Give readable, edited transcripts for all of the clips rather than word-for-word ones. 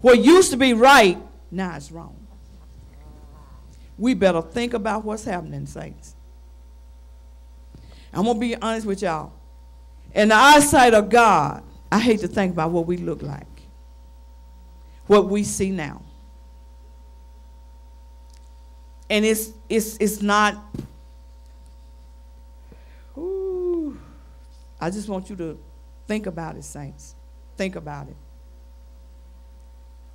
What used to be right, now it's wrong. We better think about what's happening, saints. I'm going to be honest with y'all. In the eyesight of God, I hate to think about what we look like, what we see now. And it's not, ooh, I just want you to think about it, saints. Think about it.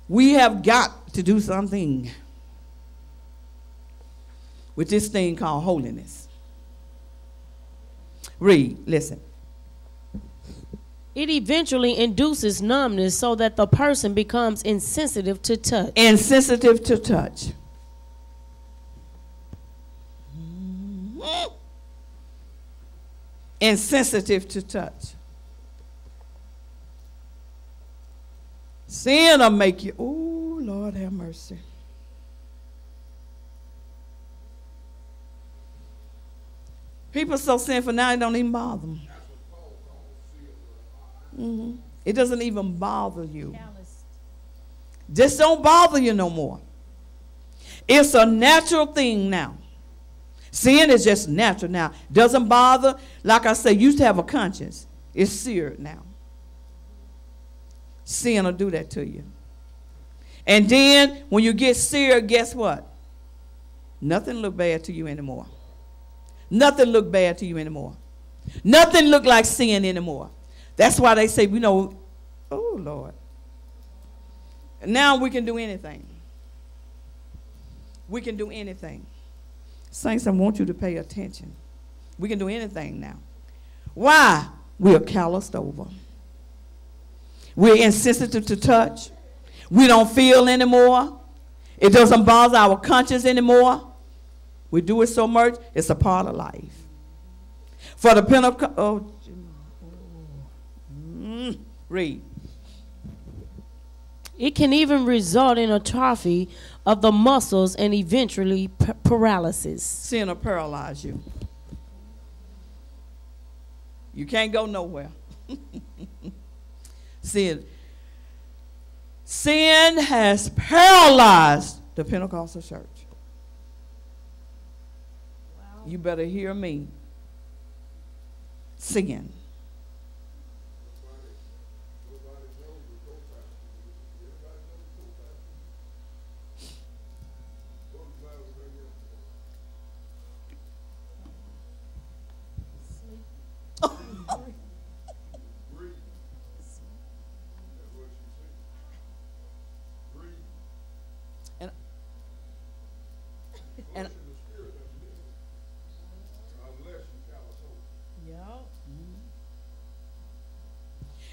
We have got to do something with this thing called holiness. Read, listen. It eventually induces numbness so that the person becomes insensitive to touch. Insensitive to touch. Insensitive to touch. Sin will make you, oh, Lord have mercy. People are so sinful now, it don't even bother them. It doesn't even bother you. Just don't bother you no more. It's a natural thing now. Sin is just natural now. Doesn't bother. Like I say, used to have a conscience. It's seared now. Sin will do that to you. And then when you get seared, guess what? Nothing look bad to you anymore. Nothing look bad to you anymore. Nothing look like sin anymore. That's why they say, you know, oh, Lord. Now we can do anything. We can do anything. Saints, I want you to pay attention. We can do anything now. Why? We are calloused over. We're insensitive to touch. We don't feel anymore. It doesn't bother our conscience anymore. We do it so much, it's a part of life. For the Pentecost, read. It can even result in atrophy of the muscles and eventually paralysis. Sin will paralyze you. You can't go nowhere. Sin has paralyzed the Pentecostal church. Wow. You better hear me. Sin.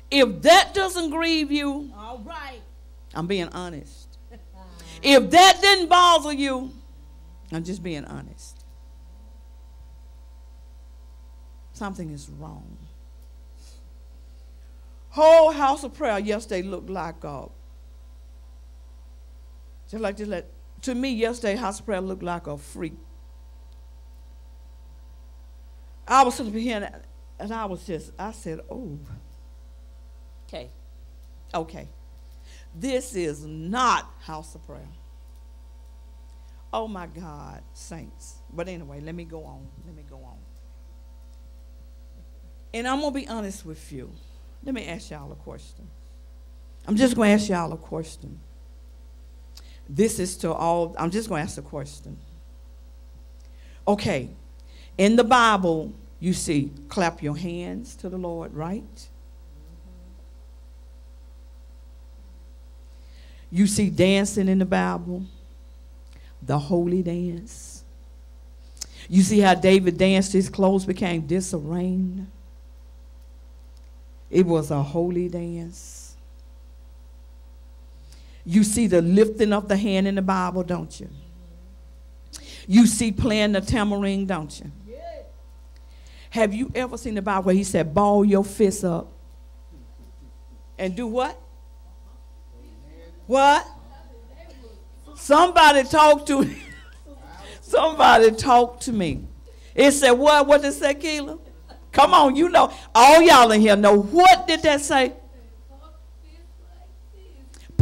If that doesn't grieve you, all right. I'm being honest. If that didn't bother you, I'm just being honest. Something is wrong. Whole house of prayer yesterday looked like to me yesterday house of prayer looked like a freak. I was sitting here and I said, oh. Okay. This is not house of prayer. Oh my God, saints. But anyway, let me go on. And I'm going to be honest with you. Let me ask y'all a question. I'm just going to ask y'all a question. This is to all, I'm just going to ask a question. Okay, in the Bible, you see, clap your hands to the Lord, right? You see dancing in the Bible, the holy dance. You see how David danced, his clothes became disarranged. It was a holy dance. You see the lifting of the hand in the Bible, don't you? You see playing the tambourine, don't you? Have you ever seen the Bible where he said, ball your fists up and do what? What? Somebody talk to me. Somebody talk to me. It said what? What did it say, Keela? Come on, you know. All y'all in here know. What did that say?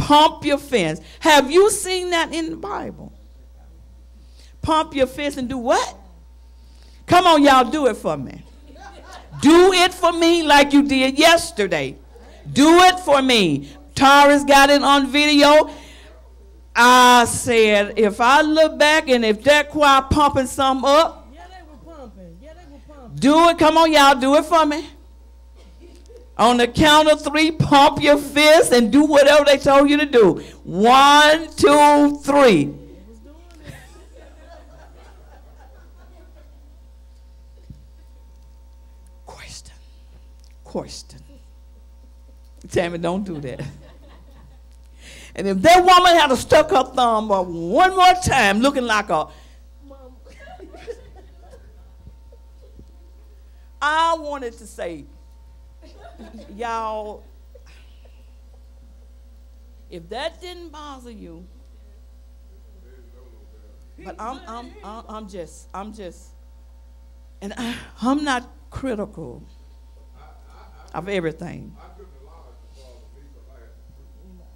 Pump your fist. Have you seen that in the Bible? Pump your fist and do what? Come on, y'all, do it for me. Do it for me like you did yesterday. Do it for me. Tara's got it on video. I said, if I look back and if that choir pumping something up, Yeah, they were pumping. Yeah, they were pumping. do it. Come on, y'all, do it for me. On the count of 3, pump your fist and do whatever they told you to do. 1, 2, 3. Question. Tammy, don't do that. And if that woman had stuck her thumb up one more time looking like a... I wanted to say, y'all, if that didn't bother you, but I'm just, and I'm not critical of everything. I couldn't allow it to bother me because I had to prove it.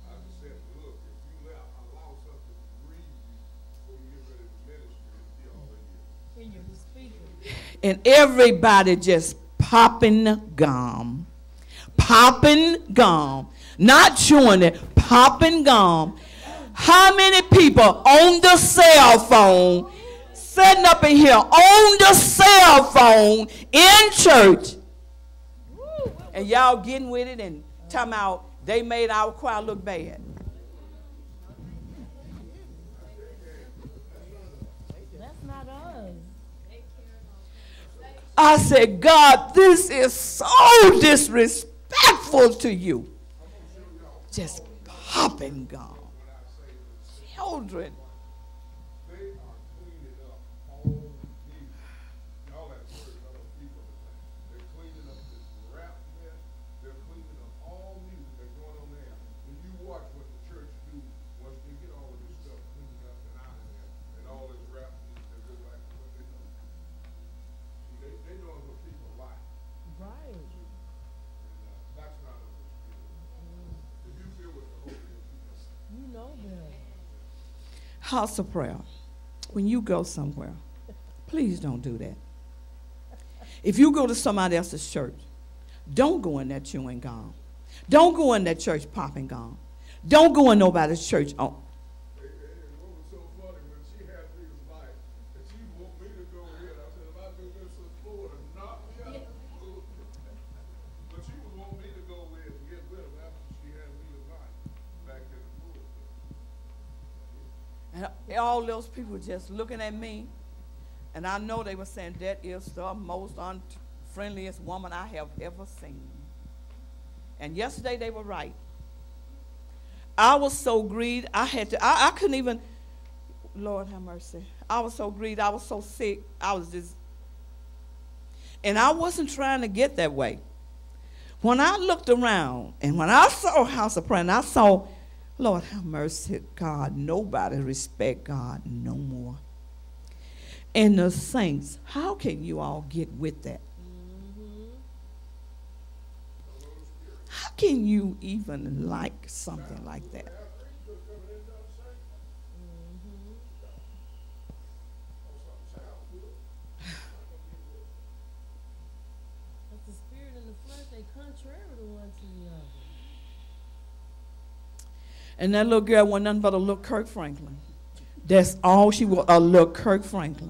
I just said, look, if you allow something to grieve you before you get ready to ministry, it'll be all in you. And you're the speaker. And everybody just popping gum. Popping gum. Not chewing it, popping gum. How many people on the cell phone, sitting up in here on the cell phone in church, and y'all getting with it and talking about they made our choir look bad? That's not us. I said, God, this is so disrespectful to you. Just popping gum. Children. They are cleaning up all these. Y'all have heard other people that they're cleaning up this rap mess. They're cleaning up all music that's going on there. When you watch what the church do, once they get all of this stuff cleaned up and out of there, and all this rap music, they go back to what they know. See, they know what people like. Right. And that's not a spirit. If you feel with the Holy Ghost, You know better. House of prayer. When you go somewhere, please don't do that. If you go to somebody else's church, don't go in there chewing gum. Don't go in that church popping gum. Don't go in nobody's church. And what was so funny when she had me was like, and she want me to go ahead. I said, if I do this in Florida, knock me out. But she would want me to go ahead and get with her after she had me tonight back in the Florida. And all those people just looking at me, and I know they were saying, that is the most unfriendliest woman I have ever seen. And yesterday they were right. I was so grieved, I couldn't even, Lord have mercy. I was so grieved, I was so sick, and I wasn't trying to get that way. When I looked around, and when I saw House of Prayer, and I saw, Lord have mercy, God, nobody respect God no more. And the saints, how can you all get with that? How can you even like something like that? But the spirit and the flesh, they contrary to one to the other. And that little girl wasn't nothing but a little Kirk Franklin. That's all she was, a little Kirk Franklin.